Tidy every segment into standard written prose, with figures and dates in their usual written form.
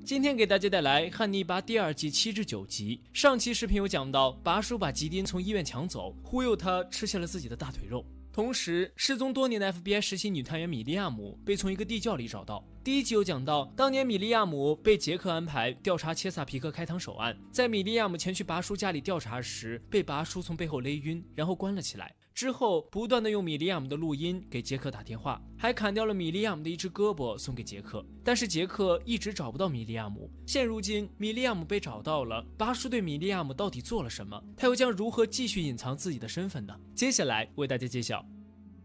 今天给大家带来《汉尼拔》第2季7至9集。上期视频有讲到，拔叔把吉丁从医院抢走，忽悠他吃下了自己的大腿肉。同时，失踪多年的 FBI 实习女探员米利亚姆被从一个地窖里找到。第1集有讲到，当年米利亚姆被杰克安排调查切萨皮克开膛手案，在米利亚姆前去拔叔家里调查时，被拔叔从背后勒晕，然后关了起来。之后不断的用米利亚姆的录音给杰克打电话，还砍掉了米利亚姆的一只胳膊送给杰克，但是杰克一直找不到米利亚姆。现如今米利亚姆被找到了，拔叔对米利亚姆到底做了什么？他又将如何继续隐藏自己的身份呢？接下来为大家揭晓。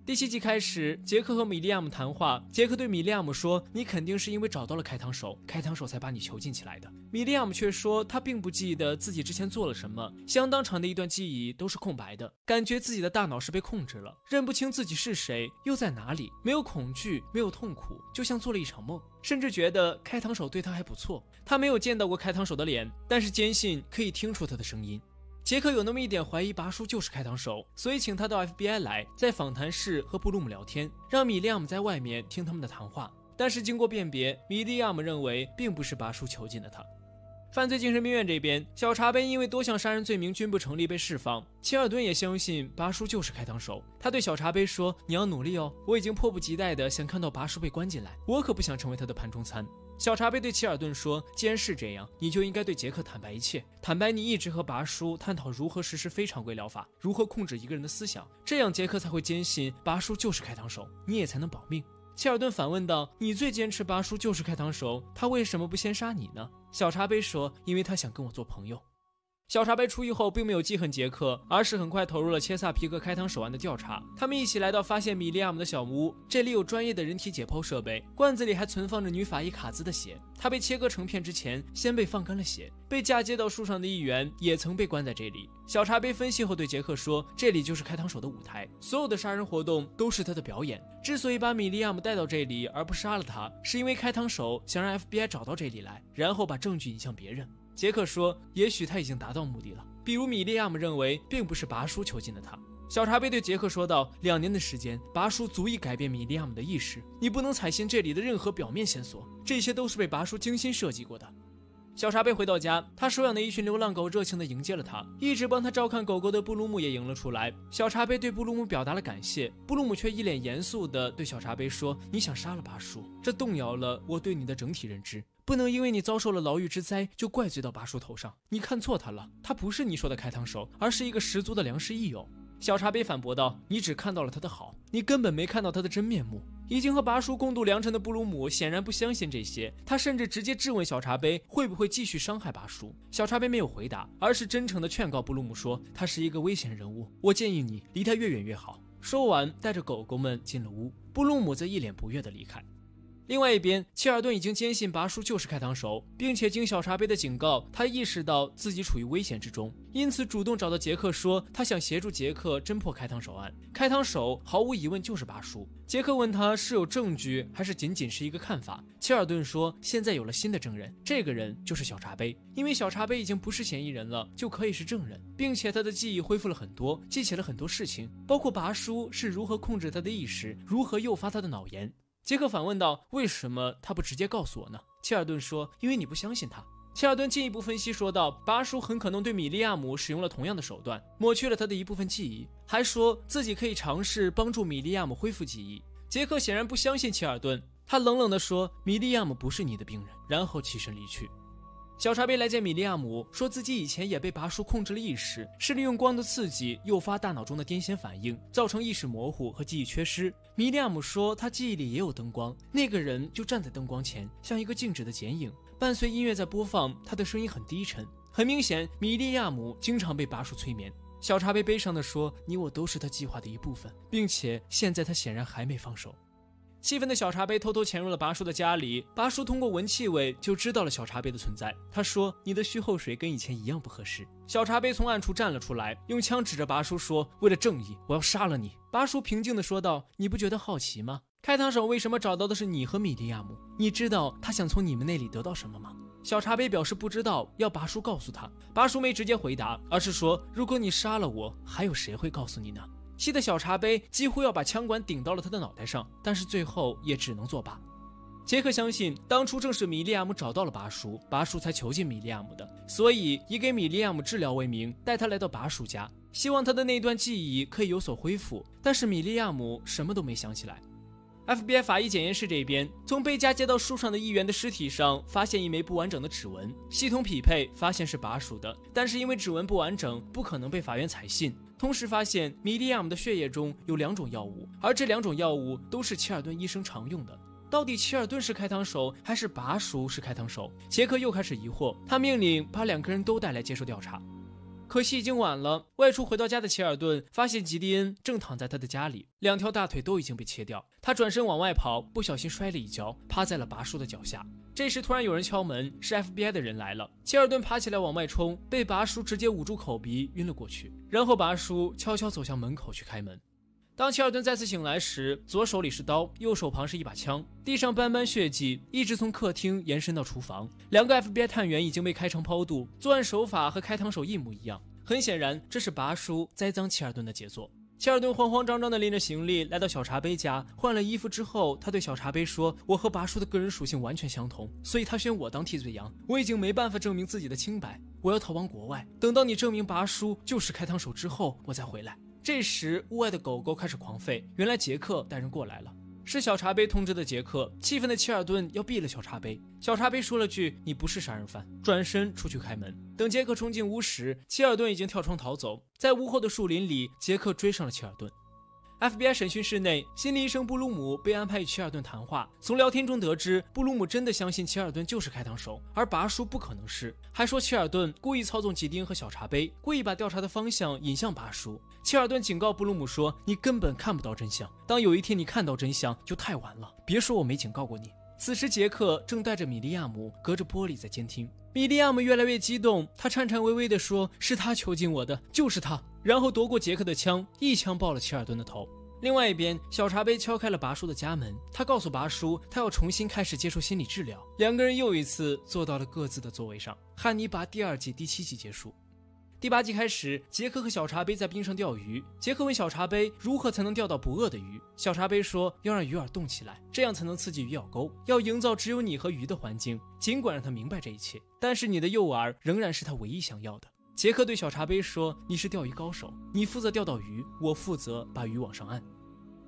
第7集开始，杰克和米利亚姆谈话。杰克对米利亚姆说：“你肯定是因为找到了开膛手，开膛手才把你囚禁起来的。”米利亚姆却说他并不记得自己之前做了什么，相当长的一段记忆都是空白的，感觉自己的大脑是被控制了，认不清自己是谁，又在哪里，没有恐惧，没有痛苦，就像做了一场梦，甚至觉得开膛手对他还不错。他没有见到过开膛手的脸，但是坚信可以听出他的声音。杰克有那么一点怀疑拔叔就是开膛手，所以请他到 FBI 来，在访谈室和布鲁姆聊天，让米利亚姆在外面听他们的谈话。但是经过辨别，米利亚姆认为并不是拔叔囚禁了他。犯罪精神病院这边，小茶杯因为多项杀人罪名均不成立被释放。切尔顿也相信拔叔就是开膛手，他对小茶杯说：“你要努力哦，我已经迫不及待的想看到拔叔被关进来，我可不想成为他的盘中餐。”小茶杯对切尔顿说：“既然是这样，你就应该对杰克坦白一切，坦白你一直和拔叔探讨如何实施非常规疗法，如何控制一个人的思想，这样杰克才会坚信拔叔就是开膛手，你也才能保命。”切尔顿反问道：“你最坚持拔叔就是开膛手，他为什么不先杀你呢？”小茶杯说：“因为他想跟我做朋友。”小茶杯出狱后并没有记恨杰克，而是很快投入了切萨皮克开膛手案的调查。他们一起来到发现米利亚姆的小屋，这里有专业的人体解剖设备，罐子里还存放着女法医卡兹的血。她被切割成片之前先被放干了血，被嫁接到树上的议员也曾被关在这里。小茶杯分析后对杰克说：“这里就是开膛手的舞台，所有的杀人活动都是他的表演。之所以把米利亚姆带到这里而不杀了他，是因为开膛手想让 FBI 找到这里来，然后把证据引向别人。”杰克说：“也许他已经达到目的了，比如米利亚姆认为并不是拔叔囚禁了他。”小茶杯对杰克说道：“2年的时间，拔叔足以改变米利亚姆的意识，你不能采信这里的任何表面线索，这些都是被拔叔精心设计过的。”小茶杯回到家，他收养的一群流浪狗热情地迎接了他，一直帮他照看狗狗的布鲁姆也迎了出来。小茶杯对布鲁姆表达了感谢，布鲁姆却一脸严肃地对小茶杯说：“你想杀了拔叔，这动摇了我对你的整体认知，不能因为你遭受了牢狱之灾就怪罪到拔叔头上，你看错他了，他不是你说的开膛手，而是一个十足的良师益友。”小茶杯反驳道：“你只看到了他的好，你根本没看到他的真面目。”已经和拔叔共度良辰的布鲁姆显然不相信这些，他甚至直接质问小茶杯会不会继续伤害拔叔。小茶杯没有回答，而是真诚地劝告布鲁姆说：“他是一个危险人物，我建议你离他越远越好。”说完，带着狗狗们进了屋，布鲁姆则一脸不悦地离开。另外一边，切尔顿已经坚信拔叔就是开膛手，并且经小茶杯的警告，他意识到自己处于危险之中，因此主动找到杰克说他想协助杰克侦破开膛手案。开膛手毫无疑问就是拔叔。杰克问他是有证据还是仅仅是一个看法。切尔顿说现在有了新的证人，这个人就是小茶杯，因为小茶杯已经不是嫌疑人了，就可以是证人，并且他的记忆恢复了很多，记起了很多事情，包括拔叔是如何控制他的意识，如何诱发他的脑炎。杰克反问道：“为什么他不直接告诉我呢？”切尔顿说：“因为你不相信他。”切尔顿进一步分析说道：“拔叔很可能对米利亚姆使用了同样的手段，抹去了他的一部分记忆，还说自己可以尝试帮助米利亚姆恢复记忆。”杰克显然不相信切尔顿，他冷冷地说：“米利亚姆不是你的病人。”然后起身离去。小茶杯来见米利亚姆，说自己以前也被拔叔控制了意识，是利用光的刺激诱发大脑中的癫痫反应，造成意识模糊和记忆缺失。米利亚姆说他记忆里也有灯光，那个人就站在灯光前，像一个静止的剪影，伴随音乐在播放，他的声音很低沉。很明显，米利亚姆经常被拔叔催眠。小茶杯悲伤地说：“你我都是他计划的一部分，并且现在他显然还没放手。”气愤的小茶杯偷偷潜入了拔叔的家里，拔叔通过闻气味就知道了小茶杯的存在。他说：“你的须后水跟以前一样不合适。”小茶杯从暗处站了出来，用枪指着拔叔说：“为了正义，我要杀了你。”拔叔平静地说道：“你不觉得好奇吗？开膛手为什么找到的是你和米利亚姆？你知道他想从你们那里得到什么吗？”小茶杯表示不知道，要拔叔告诉他。拔叔没直接回答，而是说：“如果你杀了我，还有谁会告诉你呢？”气得小茶杯几乎要把枪管顶到了他的脑袋上，但是最后也只能作罢。杰克相信当初正是米利亚姆找到了拔叔，拔叔才囚禁米利亚姆的，所以以给米利亚姆治疗为名，带他来到拔叔家，希望他的那段记忆可以有所恢复。但是米利亚姆什么都没想起来。FBI 法医检验室这边，从被嫁接到树上的议员的尸体上发现一枚不完整的指纹，系统匹配发现是拔叔的，但是因为指纹不完整，不可能被法院采信。同时发现米利亚姆的血液中有2种药物，而这2种药物都是切尔顿医生常用的。到底切尔顿是开膛手还是拔叔是开膛手？杰克又开始疑惑，他命令把2个人都带来接受调查。可惜已经晚了，外出回到家的切尔顿发现吉迪恩正躺在他的家里，2条大腿都已经被切掉。他转身往外跑，不小心摔了一跤，趴在了拔叔的脚下。这时突然有人敲门，是 FBI 的人来了。切尔顿爬起来往外冲，被拔叔直接捂住口鼻晕了过去。然后拔叔悄悄走向门口去开门。当切尔顿再次醒来时，左手里是刀，右手旁是一把枪，地上斑斑血迹一直从客厅延伸到厨房。2个 FBI 探员已经被开肠抛肚，作案手法和开膛手一模一样。很显然，这是拔叔栽赃切尔顿的杰作。切尔顿慌慌张张地拎着行李来到小茶杯家，换了衣服之后，他对小茶杯说：“我和拔叔的个人属性完全相同，所以他选我当替罪羊。我已经没办法证明自己的清白，我要逃往国外。等到你证明拔叔就是开膛手之后，我再回来。”这时，屋外的狗狗开始狂吠，原来杰克带人过来了。是小茶杯通知的杰克，气愤的切尔顿要毙了小茶杯。小茶杯说了句：“你不是杀人犯”，转身出去开门。等杰克冲进屋时，切尔顿已经跳窗逃走。在屋后的树林里，杰克追上了切尔顿。FBI 审讯室内，心理医生布鲁姆被安排与切尔顿谈话。从聊天中得知，布鲁姆真的相信切尔顿就是开膛手，而拔叔不可能是，还说切尔顿故意操纵吉丁和小茶杯，故意把调查的方向引向拔叔。切尔顿警告布鲁姆说：“你根本看不到真相，当有一天你看到真相，就太晚了。别说我没警告过你。”此时杰克正带着米利亚姆隔着玻璃在监听。米利亚姆越来越激动，他颤颤巍巍地说：“是他囚禁我的，就是他。”然后夺过杰克的枪，一枪爆了切尔顿的头。另外一边，小茶杯敲开了拔叔的家门，他告诉拔叔，他要重新开始接受心理治疗。2个人又一次坐到了各自的座位上。汉尼拔第2季第7集结束。第8集开始，杰克和小茶杯在冰上钓鱼。杰克问小茶杯如何才能钓到不饿的鱼。小茶杯说要让鱼饵动起来，这样才能刺激鱼咬钩，要营造只有你和鱼的环境。尽管让他明白这一切，但是你的诱饵仍然是他唯一想要的。杰克对小茶杯说：“你是钓鱼高手，你负责钓到鱼，我负责把鱼网上岸。”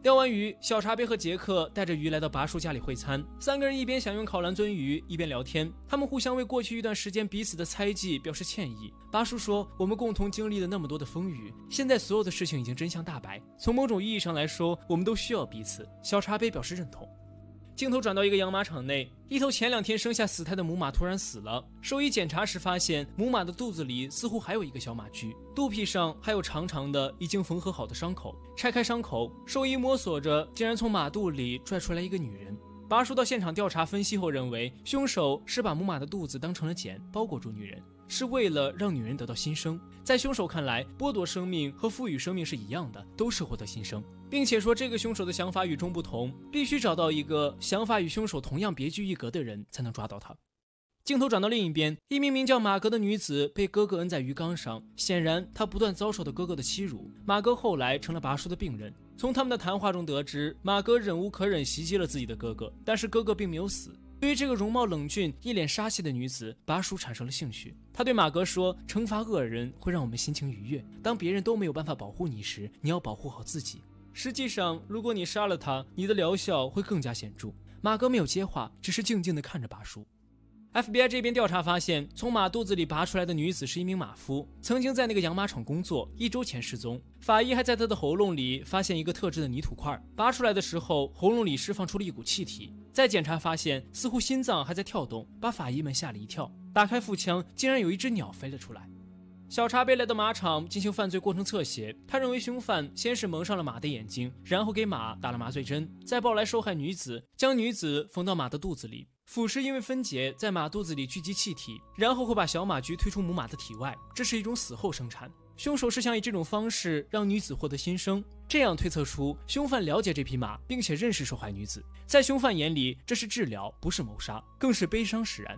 钓完鱼，小茶杯和杰克带着鱼来到拔叔家里会餐。3个人一边享用烤蓝鳟鱼，一边聊天。他们互相为过去一段时间彼此的猜忌表示歉意。拔叔说：“我们共同经历了那么多的风雨，现在所有的事情已经真相大白。从某种意义上来说，我们都需要彼此。”小茶杯表示认同。镜头转到一个养马场内，一头前2天生下死胎的母马突然死了。兽医检查时发现，母马的肚子里似乎还有一个小马驹，肚皮上还有长长的已经缝合好的伤口。拆开伤口，兽医摸索着，竟然从马肚里拽出来一个女人。拔叔到现场调查分析后认为，凶手是把母马的肚子当成了茧，包裹住女人，是为了让女人得到新生。在凶手看来，剥夺生命和赋予生命是一样的，都是获得新生，并且说这个凶手的想法与众不同，必须找到一个想法与凶手同样别具一格的人才能抓到他。镜头转到另一边，一名名叫马格的女子被哥哥摁在鱼缸上，显然她不断遭受的哥哥的欺辱。马格后来成了拔叔的病人。从他们的谈话中得知，马格忍无可忍袭击了自己的哥哥，但是哥哥并没有死。对于这个容貌冷峻、一脸杀气的女子，拔叔产生了兴趣。他对马格说：“惩罚恶人会让我们心情愉悦，当别人都没有办法保护你时，你要保护好自己。实际上，如果你杀了他，你的疗效会更加显著。”马格没有接话，只是静静地看着拔叔。FBI 这边调查发现，从马肚子里拔出来的女子是一名马夫，曾经在那个养马场工作，1周前失踪。法医还在她的喉咙里发现一个特制的泥土块，拔出来的时候，喉咙里释放出了一股气体。再检查发现，似乎心脏还在跳动，把法医们吓了一跳。打开腹腔，竟然有一只鸟飞了出来。小茶杯来到马场进行犯罪过程侧写，他认为凶犯先是蒙上了马的眼睛，然后给马打了麻醉针，再抱来受害女子，将女子缝到马的肚子里。腐蚀因为分解在马肚子里聚集气体，然后会把小马驹推出母马的体外，这是一种死后生产。凶手是想以这种方式让女子获得新生，这样推测出凶犯了解这匹马，并且认识受害女子。在凶犯眼里，这是治疗，不是谋杀，更是悲伤使然。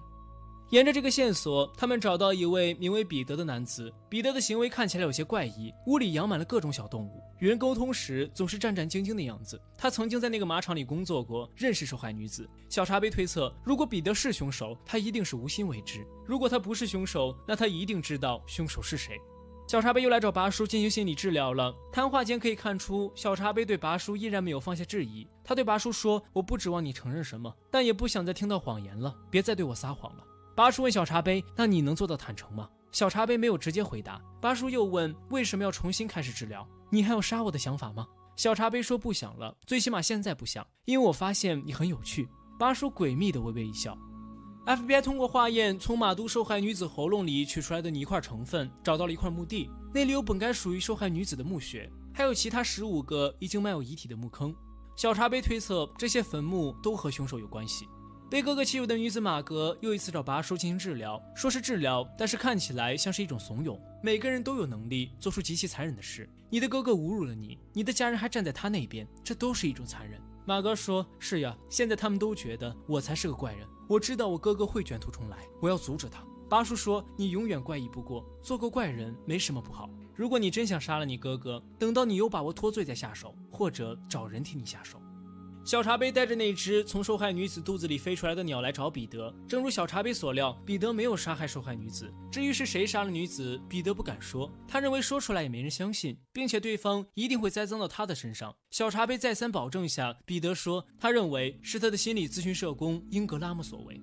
沿着这个线索，他们找到一位名为彼得的男子。彼得的行为看起来有些怪异，屋里养满了各种小动物，与人沟通时总是战战兢兢的样子。他曾经在那个马场里工作过，认识受害女子。小茶杯推测，如果彼得是凶手，他一定是无心为之；如果他不是凶手，那他一定知道凶手是谁。小茶杯又来找拔叔进行心理治疗了。谈话间可以看出，小茶杯对拔叔依然没有放下质疑。他对拔叔说：“我不指望你承认什么，但也不想再听到谎言了，别再对我撒谎了。”拔叔问小茶杯：“那你能做到坦诚吗？”小茶杯没有直接回答。拔叔又问：“为什么要重新开始治疗？你还有杀我的想法吗？”小茶杯说：“不想了，最起码现在不想，因为我发现你很有趣。”拔叔诡秘地微微一笑。FBI 通过化验从马都受害女子喉咙里取出来的泥块成分，找到了一块墓地，那里有本该属于受害女子的墓穴，还有其他15个已经埋有遗体的墓坑。小茶杯推测，这些坟墓都和凶手有关系。被哥哥欺辱的女子马格又一次找拔叔进行治疗，说是治疗，但是看起来像是一种怂恿。每个人都有能力做出极其残忍的事，你的哥哥侮辱了你，你的家人还站在他那边，这都是一种残忍。马格说：“是呀，现在他们都觉得我才是个怪人，我知道我哥哥会卷土重来，我要阻止他。”拔叔说：“你永远怪异不过，做个怪人没什么不好。如果你真想杀了你哥哥，等到你有把握脱罪再下手，或者找人替你下手。”小茶杯带着那只从受害女子肚子里飞出来的鸟来找彼得。正如小茶杯所料，彼得没有杀害受害女子。至于是谁杀了女子，彼得不敢说，他认为说出来也没人相信，并且对方一定会栽赃到他的身上。小茶杯再三保证下，彼得说他认为是他的心理咨询社工英格拉姆所为。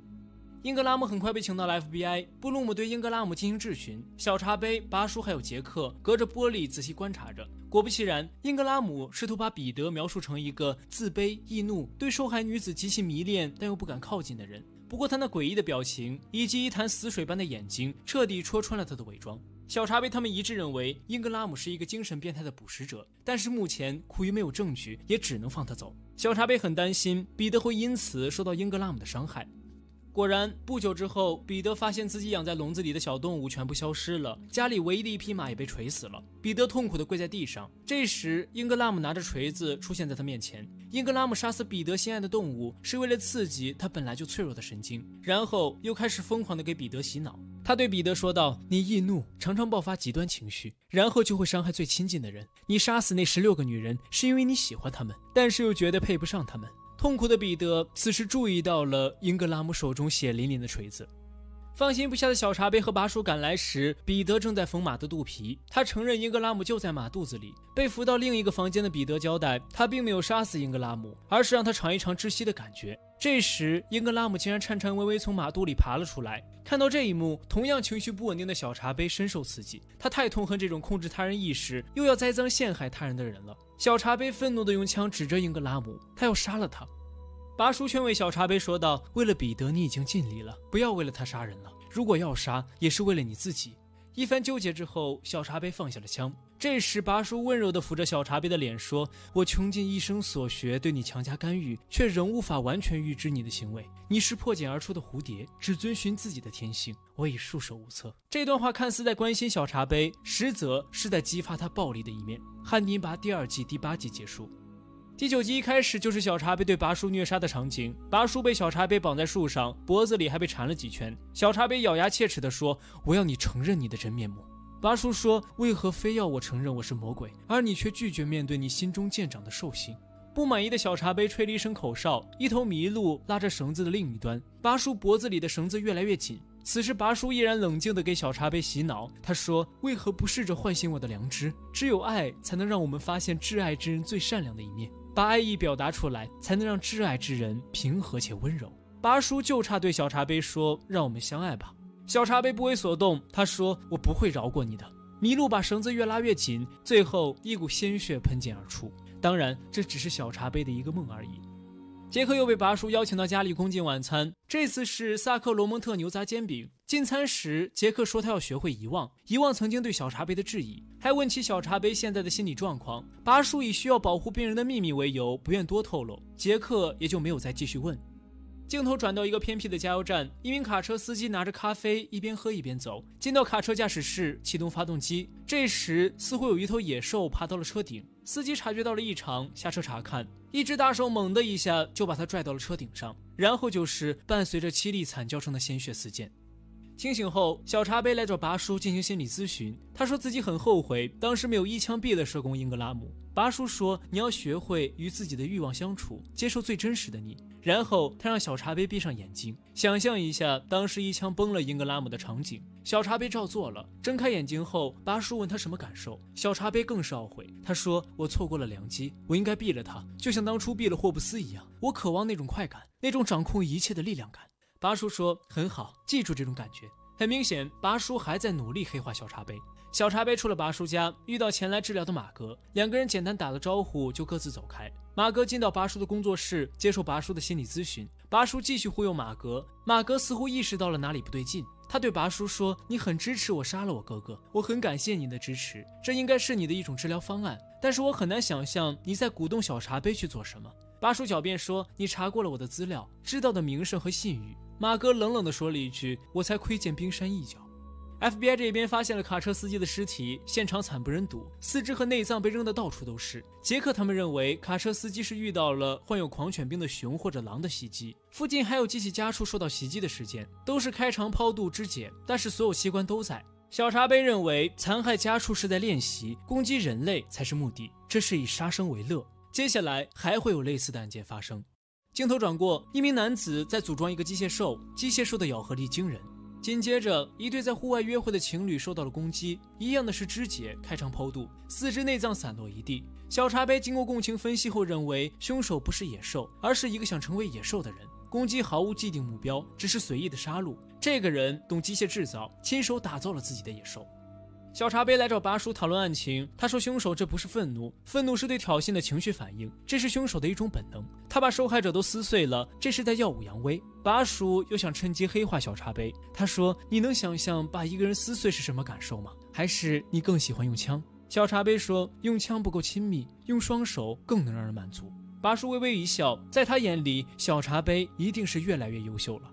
英格拉姆很快被请到了 FBI， 布鲁姆对英格拉姆进行质询，小茶杯、拔叔还有杰克隔着玻璃仔细观察着。果不其然，英格拉姆试图把彼得描述成一个自卑、易怒、对受害女子极其迷恋但又不敢靠近的人。不过他那诡异的表情以及一潭死水般的眼睛彻底戳穿了他的伪装。小茶杯他们一致认为英格拉姆是一个精神变态的捕食者，但是目前苦于没有证据，也只能放他走。小茶杯很担心彼得会因此受到英格拉姆的伤害。果然，不久之后，彼得发现自己养在笼子里的小动物全部消失了，家里唯一的一匹马也被锤死了。彼得痛苦地跪在地上。这时，英格拉姆拿着锤子出现在他面前。英格拉姆杀死彼得心爱的动物，是为了刺激他本来就脆弱的神经，然后又开始疯狂地给彼得洗脑。他对彼得说道：“你易怒，常常爆发极端情绪，然后就会伤害最亲近的人。你杀死那16个女人，是因为你喜欢她们，但是又觉得配不上她们。”痛苦的彼得此时注意到了英格拉姆手中血淋淋的锤子。放心不下的小茶杯和拔叔赶来时，彼得正在缝马的肚皮。他承认英格拉姆就在马肚子里。被扶到另一个房间的彼得交代，他并没有杀死英格拉姆，而是让他尝一尝窒息的感觉。这时，英格拉姆竟然颤颤巍巍从马肚里爬了出来。看到这一幕，同样情绪不稳定的小茶杯深受刺激。他太痛恨这种控制他人意识又要栽赃陷害他人的人了。小茶杯愤怒地用枪指着英格拉姆，他要杀了他。拔叔劝慰小茶杯说道：“为了彼得，你已经尽力了，不要为了他杀人了。如果要杀，也是为了你自己。”一番纠结之后，小茶杯放下了枪。这时，拔叔温柔地抚着小茶杯的脸说：“我穷尽一生所学，对你强加干预，却仍无法完全预知你的行为。你是破茧而出的蝴蝶，只遵循自己的天性，我已束手无策。”这段话看似在关心小茶杯，实则是在激发他暴力的一面。汉尼拔第2季第8集结束。第9集一开始就是小茶杯对拔叔虐杀的场景，拔叔被小茶杯绑在树上，脖子里还被缠了几圈。小茶杯咬牙切齿地说：“我要你承认你的真面目。”拔叔说：“为何非要我承认我是魔鬼，而你却拒绝面对你心中渐长的兽性？”不满意的小茶杯吹了一声口哨，一头麋鹿拉着绳子的另一端，拔叔脖子里的绳子越来越紧。此时拔叔依然冷静地给小茶杯洗脑，他说：“为何不试着唤醒我的良知？只有爱才能让我们发现挚爱之人最善良的一面，把爱意表达出来，才能让挚爱之人平和且温柔。”拔叔就差对小茶杯说：“让我们相爱吧。”小茶杯不为所动，他说：“我不会饶过你的。”麋鹿把绳子越拉越紧，最后一股鲜血喷溅而出。当然，这只是小茶杯的一个梦而已。杰克又被拔叔邀请到家里共进晚餐，这次是萨克罗蒙特牛杂煎饼。进餐时，杰克说他要学会遗忘曾经对小茶杯的质疑，还问起小茶杯现在的心理状况。拔叔以需要保护病人的秘密为由，不愿多透露，杰克也就没有再继续问。镜头转到一个偏僻的加油站，一名卡车司机拿着咖啡一边喝一边走，进到卡车驾驶室启动发动机。这时似乎有一头野兽爬到了车顶，司机察觉到了异常，下车查看，一只大手猛的一下就把他拽到了车顶上，然后就是伴随着凄厉惨叫声的鲜血四溅。清醒后，小茶杯来找拔叔进行心理咨询。他说自己很后悔当时没有一枪毙了社工英格拉姆。拔叔说：“你要学会与自己的欲望相处，接受最真实的你。”然后他让小茶杯闭上眼睛，想象一下当时一枪崩了英格拉姆的场景。小茶杯照做了，睁开眼睛后，拔叔问他什么感受。小茶杯更是懊悔，他说：“我错过了良机，我应该毙了他，就像当初毙了霍布斯一样。我渴望那种快感，那种掌控一切的力量感。”拔叔说：“很好，记住这种感觉。”很明显，拔叔还在努力黑化小茶杯。小茶杯出了拔叔家，遇到前来治疗的马格，两个人简单打了招呼就各自走开。马格进到拔叔的工作室，接受拔叔的心理咨询。拔叔继续忽悠马格，马格似乎意识到了哪里不对劲，他对拔叔说：“你很支持我杀了我哥哥，我很感谢你的支持，这应该是你的一种治疗方案，但是我很难想象你在鼓动小茶杯去做什么。”拔叔狡辩说：“你查过了我的资料，知道的名声和信誉。”马格冷冷地说了一句：“我才窥见冰山一角。” FBI 这边发现了卡车司机的尸体，现场惨不忍睹，四肢和内脏被扔得到处都是。杰克他们认为卡车司机是遇到了患有狂犬病的熊或者狼的袭击，附近还有几起家畜受到袭击的事件，都是开肠剖肚肢解，但是所有器官都在。小茶杯认为残害家畜是在练习，攻击人类才是目的，这是以杀生为乐。接下来还会有类似的案件发生。镜头转过，一名男子在组装一个机械兽，机械兽的咬合力惊人。紧接着，一对在户外约会的情侣受到了攻击，一样的是肢解、开肠剖肚，四肢内脏散落一地。小茶杯经过共情分析后认为，凶手不是野兽，而是一个想成为野兽的人。攻击毫无既定目标，只是随意的杀戮。这个人懂机械制造，亲手打造了自己的野兽。小茶杯来找拔叔讨论案情，他说凶手这不是愤怒，愤怒是对挑衅的情绪反应，这是凶手的一种本能，他把受害者都撕碎了，这是在耀武扬威。拔叔又想趁机黑化小茶杯，他说：“你能想象把一个人撕碎是什么感受吗？还是你更喜欢用枪？”小茶杯说：“用枪不够亲密，用双手更能让人满足。”拔叔微微一笑，在他眼里，小茶杯一定是越来越优秀了。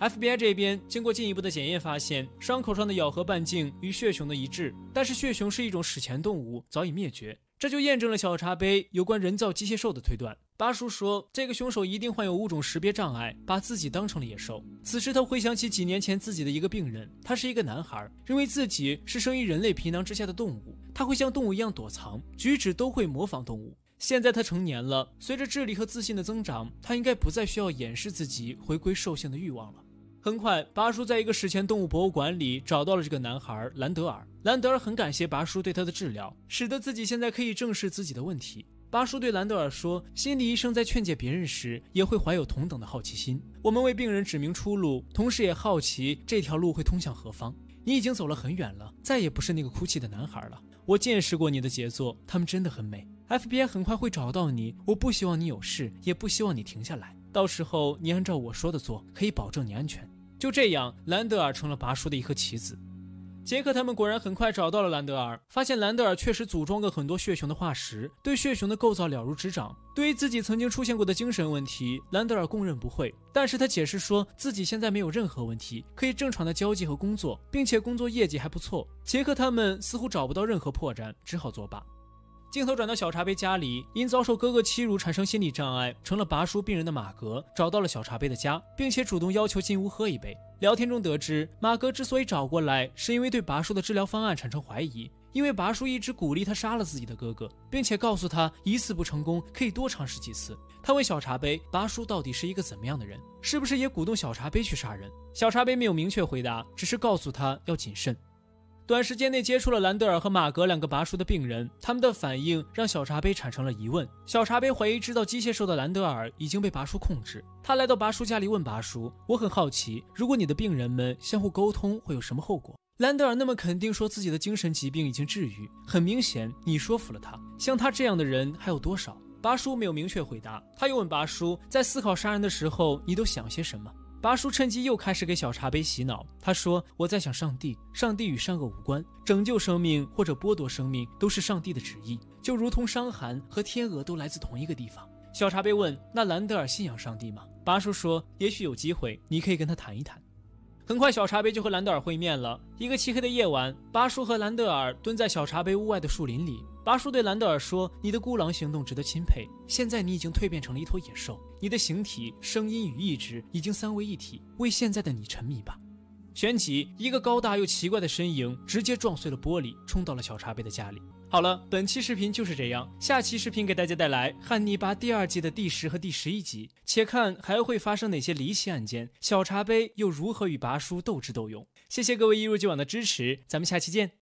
FBI 这边经过进一步的检验，发现伤口上的咬合半径与血熊的一致，但是血熊是一种史前动物，早已灭绝，这就验证了小茶杯有关人造机械兽的推断。拔叔说，这个凶手一定患有物种识别障碍，把自己当成了野兽。此时他回想起几年前自己的一个病人，他是一个男孩，认为自己是生于人类皮囊之下的动物，他会像动物一样躲藏，举止都会模仿动物。现在他成年了，随着智力和自信的增长，他应该不再需要掩饰自己回归兽性的欲望了。很快，拔叔在一个史前动物博物馆里找到了这个男孩兰德尔。兰德尔很感谢拔叔对他的治疗，使得自己现在可以正视自己的问题。拔叔对兰德尔说，心理医生在劝诫别人时也会怀有同等的好奇心，我们为病人指明出路，同时也好奇这条路会通向何方。你已经走了很远了，再也不是那个哭泣的男孩了。我见识过你的杰作，他们真的很美。FBI 很快会找到你，我不希望你有事，也不希望你停下来。到时候你按照我说的做，可以保证你安全。就这样，兰德尔成了拔叔的一颗棋子。杰克他们果然很快找到了兰德尔，发现兰德尔确实组装过很多血熊的化石，对血熊的构造了如指掌。对于自己曾经出现过的精神问题，兰德尔供认不讳，但是他解释说自己现在没有任何问题，可以正常的交际和工作，并且工作业绩还不错。杰克他们似乎找不到任何破绽，只好作罢。镜头转到小茶杯家里，因遭受哥哥欺辱产生心理障碍，成了拔叔病人的马格找到了小茶杯的家，并且主动要求进屋喝一杯。聊天中得知，马格之所以找过来，是因为对拔叔的治疗方案产生怀疑，因为拔叔一直鼓励他杀了自己的哥哥，并且告诉他一次不成功可以多尝试几次。他问小茶杯，拔叔到底是一个怎么样的人，是不是也鼓动小茶杯去杀人？小茶杯没有明确回答，只是告诉他要谨慎。短时间内接触了兰德尔和马格两个拔叔的病人，他们的反应让小茶杯产生了疑问。小茶杯怀疑知道机械兽的兰德尔已经被拔叔控制，他来到拔叔家里问拔叔，我很好奇，如果你的病人们相互沟通会有什么后果？兰德尔那么肯定说自己的精神疾病已经治愈，很明显你说服了他，像他这样的人还有多少？拔叔没有明确回答，他又问拔叔，在思考杀人的时候你都想些什么？拔叔趁机又开始给小茶杯洗脑，他说，我在想上帝，上帝与善恶无关，拯救生命或者剥夺生命都是上帝的旨意，就如同伤寒和天鹅都来自同一个地方。小茶杯问，那兰德尔信仰上帝吗？拔叔说，也许有机会，你可以跟他谈一谈。很快小茶杯就和兰德尔会面了。一个漆黑的夜晚，拔叔和兰德尔蹲在小茶杯屋外的树林里。拔叔对兰德尔说，你的孤狼行动值得钦佩，现在你已经蜕变成了一头野兽，你的形体、声音与意志已经三位一体，为现在的你沉迷吧。旋即，一个高大又奇怪的身影直接撞碎了玻璃，冲到了小茶杯的家里。好了，本期视频就是这样，下期视频给大家带来《汉尼拔》第2季的第10和第11集，且看还会发生哪些离奇案件，小茶杯又如何与拔叔斗智斗勇。谢谢各位一如既往的支持，咱们下期见。